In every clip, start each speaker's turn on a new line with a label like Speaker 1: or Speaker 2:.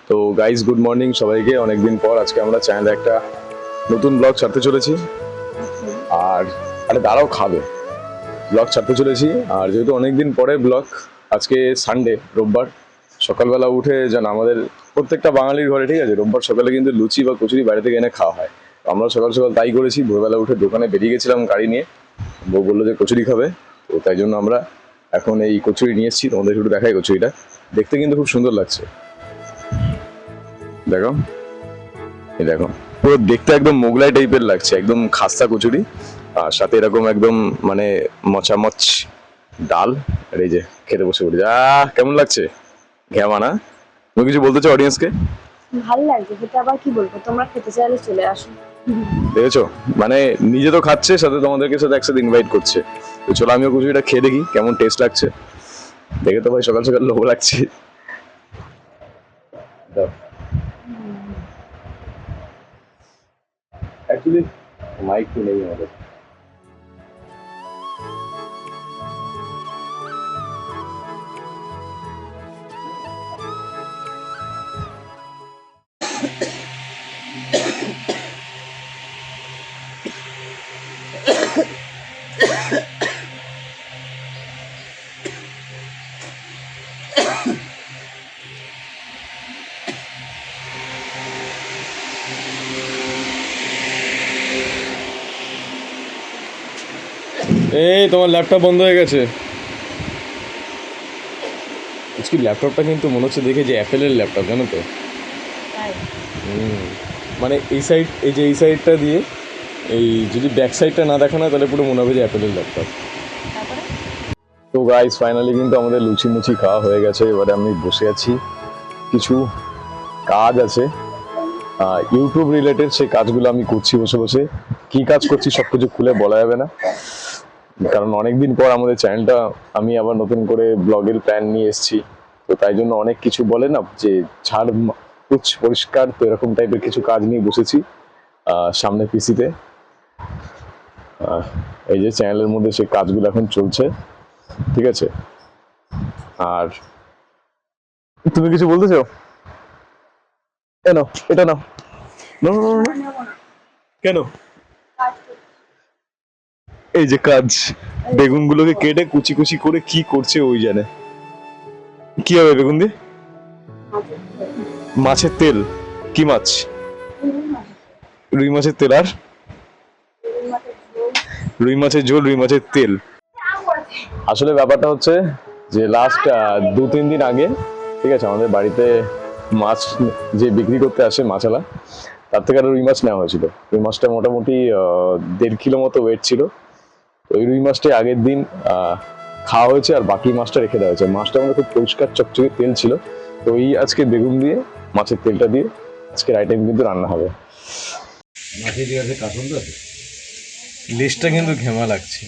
Speaker 1: তো guys, good morning সবাইকে। অনেকদিন পর আজকে আমরা চ্যানেলে একটা নতুন ব্লগ ছাড়তে চলেছি। আর আরে দাঁড়াও, খাবে ব্লগ ছাড়তে চলেছি। আর যেহেতু অনেকদিন পরে ব্লগ, আজকে সানডে, রোববার সকালবেলা উঠে যেন আমাদের প্রত্যেকটা বাঙালির ঘরে, ঠিক আছে, রোববার সকালে কিন্তু লুচি বা কচুরি বাইরে থেকে এনে খাওয়া হয়। তো আমরা সকাল সকাল তাই করেছি। ভোরবেলা উঠে দোকানে বেরিয়ে গেছিলাম গাড়ি নিয়ে। বউ বললো যে কচুরি খাবে, তো তাই জন্য আমরা এখন এই কচুরি নিয়ে এসেছি। তোমাদের একটু দেখাই কচুরিটা। দেখতে কিন্তু খুব সুন্দর লাগছে, দেখো। এই দেখো, পুরো দেখতে একদম মোগলাই টাইপের লাগছে, একদম খাস্তা কচুরি। আর সাথে এরকম একদম মানে মচামচ ডাল। আর এই যে খেতে বসে পড়েছে। কেমন লাগছে? ঘ্যামা না? তুমি কিছু বলতে চাও অডিয়েন্সকে?
Speaker 2: ভালো লাগছে খেতে, আবার কি বলবো, তোমরা খেতে চাইলে চলে আসো।
Speaker 1: দেখেছো, মানে নিজে তো খাচ্ছে, সাথে তোমাদেরকে সাথে একসাথে ইনভাইট করছে। তো চলো আমিও কচুরিটা খেয়ে দেখি কেমন টেস্ট লাগছে। দেখে তো ভাই সকাল সকাল লোভ লাগছে। অ্যাকচুয়ালি মাইক তো নেই আমাদের। এই তোমার ল্যাপটপ বন্ধ হয়ে গেছে। আজকে ল্যাপটপটা কিন্তু মনে হচ্ছে দেখে যে অ্যাপেলের ল্যাপটপ, জানো তো। মানে এই সাইড, এই যে এই সাইডটা দিয়ে, এই যদি ব্যাক সাইডটা না দেখানো হয় তাহলে পুরো মনে হবে যে অ্যাপেলের ল্যাপটপ। তো গাইস, ফাইনালি কিন্তু আমাদের লুচি মুচি খাওয়া হয়ে গেছে। এবারে আমি বসে আছি, কিছু কাজ আছে ইউটিউব রিলেটেড, সেই কাজগুলো আমি করছি বসে বসে। কি কাজ করছি সব কিছু খুলে বলা যাবে না, কারণ অনেকদিন পর আমাদের চ্যানেলটা আমি আবার নতুন করে ব্লগের প্ল্যান নিয়ে এসেছি। তো তাই জন্য অনেক কিছু বলে না যে ছাড় কুচ পরিষ্কার, তো এরকম টাইপের কিছু কাজ নিয়ে বসেছি সামনে পিসিতে। এই যে চ্যানেলের মধ্যে সেই কাজগুলো এখন চলছে, ঠিক আছে। আর তুমি কিছু বলতে চাও? কেন এটা নাও, কেন? এই যে কাজ, বেগুনগুলোকে কেটে কুচি কুচি করে কি করছে ওই জানে। কি হবে বেগুন দিয়ে? মাছের তেল? কি মাছ? রুই মাছের তেল। আর রুই মাছের ঝোল, রুই মাছের তেল। আসলে ব্যাপারটা হচ্ছে যে লাস্ট 2-3 দিন আগে, ঠিক আছে, আমাদের বাড়িতে মাছ যে বিক্রি করতে আসে মাছওয়ালা, তার থেকে একটা রুই মাছ নেওয়া হয়েছিল। রুই মাছটা মোটামুটি 1.5 কিলো মতো ওয়েট ছিল। ওই রুই মাছটা আগের দিন খাওয়া হয়েছে, আর বাকি মাছটা রেখে দেওয়া হয়েছে। মাছটা আমাদের খুব পরিষ্কার চকচকে তেল ছিল। তো এই আজকে বেগুন দিয়ে, মাছের তেলটা দিয়ে আজকের আইটেম কিন্তু রান্না হবে। লিস্টটা কিন্তু ঘেমা লাগছে।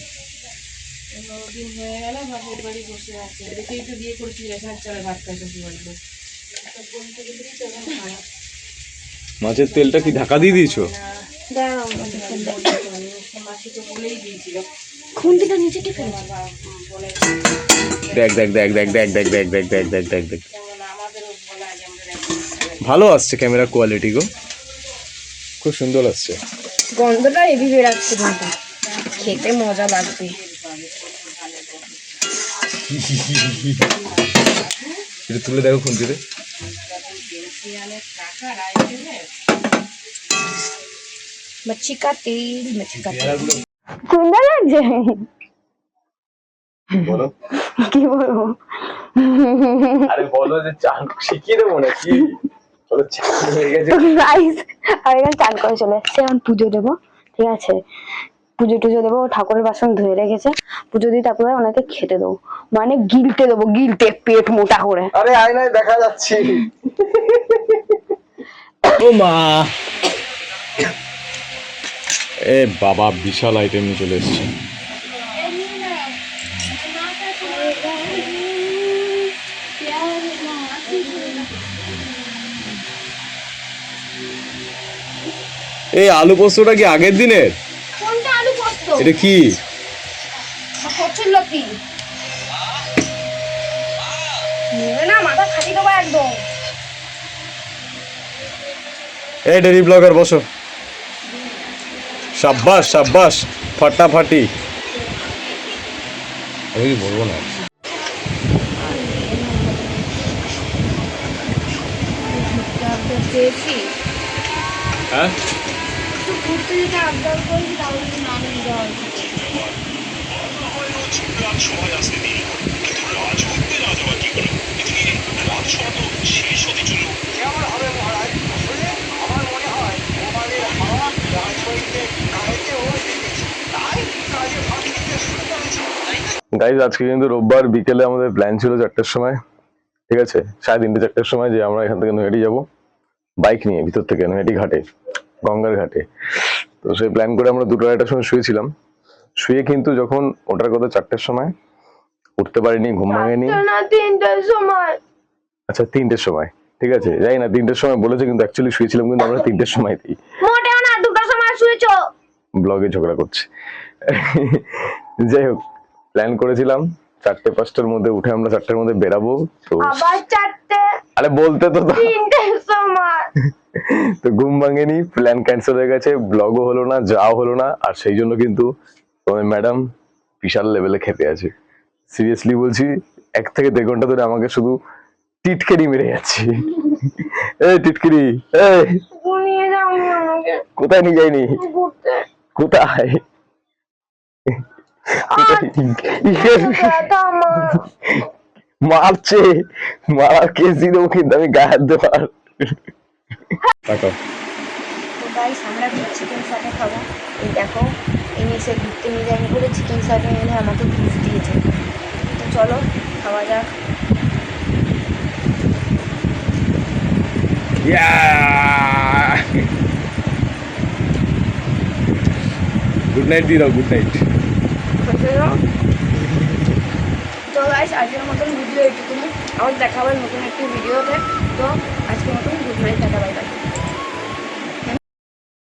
Speaker 1: মাছের তেলটা কি ঢাকা দিয়ে দিয়েছো? দেখ দেখ দেখ দেখ দেখ দেখ দেখ দেখ দেখ দেখ দেখ দেখ, ভালো আসছে ক্যামেরা কোয়ালিটি গো, খুব সুন্দর আসছে।
Speaker 2: গন্ধটা হেভি বেরাচ্ছে, কিন্তু খেতে মজা লাগবে।
Speaker 1: এটা তুলে দেখো খুন্তিতে।
Speaker 2: মচ্ছি কা তেল, মচ্ছি কা তেল সুন্দর লাগছে।
Speaker 1: বলো
Speaker 2: কি বলবো?
Speaker 1: আরে বলো যে চান শিখিয়ে দেবো নাকি? বলো চান হয়ে গেছে।
Speaker 2: গাইস, আমি এখন চান করে চলে এসেছি, এখন পুজো দেবো, ঠিক আছে। পুজো টুজো দেবো, ঠাকুরের বাসন ধুয়ে রেখেছে, পুজো দিয়ে তারপরে ওনাকে খেতে দেবো, মানে গিলতে দেবো, গিলতে পেট মোটা করে।
Speaker 1: আরে আয়নায় দেখা যাচ্ছে। ও মা, এ বাবা, বিশাল আইটেম নিয়ে চলে এসেছে। এই আলু পোস্তটা কি আগের দিনের?
Speaker 2: কোনটা আলু পোস্ত?
Speaker 1: এটা কি
Speaker 2: কচুরলতি? নেবে না, মাথা খাটি দেবো একদম।
Speaker 1: এই ডেরি ব্লগার বসো। শাব্বাস শাব্বাস, ফাটাফাটি। আমি বলবো না। হ্যাঁ গাইজ, আজকে কিন্তু রোববার বিকেলে আমাদের প্ল্যান ছিল 4টার সময়, ঠিক আছে, 3:30 4টার সময় যে আমরা এখান থেকে নৈহাটি যাবো বাইক নিয়ে, ভিতর থেকে নৈহাটি ঘাটে, গঙ্গার ঘাটে। তো সেই প্ল্যান করে আমরা 2টা 2:30টার সময় শুয়েছিলাম। শুয়ে কিন্তু যখন ওঠার কথা 4টার সময়, উঠতে পারিনি, ঘুম ভাঙেনি।
Speaker 2: 3টার সময়।
Speaker 1: আচ্ছা 3টের সময়, ঠিক আছে, যাই না 3টের সময় বলেছে, কিন্তু অ্যাকচুয়ালি শুয়েছিলাম কিন্তু আমরা 3টের সময় দিই।
Speaker 2: মোটেও না, 2টার সময় শুয়েছো।
Speaker 1: ব্লগে ঝগড়া করছে। যাই হোক, প্ল্যান করেছিলাম 4টে 5টার মধ্যে উঠে আমরা 4টার মধ্যে বেরাবো। তো
Speaker 2: আবার 4টে।
Speaker 1: আরে বলতে তো দাও।
Speaker 2: 3টার সময়।
Speaker 1: তো ঘুম ভাঙেনি, প্ল্যান ক্যান্সেল হয়ে গেছে, ব্লগও হলো না, যাও হলো না। আর সেই জন্য কিন্তু তোমার ম্যাডাম বিশাল লেভেলে খেপে আছে। সিরিয়াসলি বলছি, 1 থেকে 1.5 ঘন্টা ধরে আমাকে শুধু টিটকারি মেরে যাচ্ছে। এই টিটকারি, এই
Speaker 2: ঘুমিয়ে যাওনি আমাকে
Speaker 1: কোথায় নিয়ে যাইনি?
Speaker 2: ঘুরতে।
Speaker 1: কোথায়?
Speaker 2: ব্যথা আমার।
Speaker 1: মারছে, মারার কেস দিয়ে দেবো কিন্তু আমি, গায়ে হাত দেওয়ার।
Speaker 2: তো গাইস, আমরা চিকেন সাটে খাবো। এই দেখো, এনে সে ঘুরতে নিয়ে যায়নি বলে চিকেন সাটে এনে আমাকে ঘুষ দিয়েছে। তো চলো খাওয়া যাক।
Speaker 1: গুড নাইট দিয়ে দাও, গুড নাইট।
Speaker 2: তো গাইস, আজকের মতন ভিডিও এইটুকুনি। আবার দেখা হবে নতুন একটি ভিডিওতে।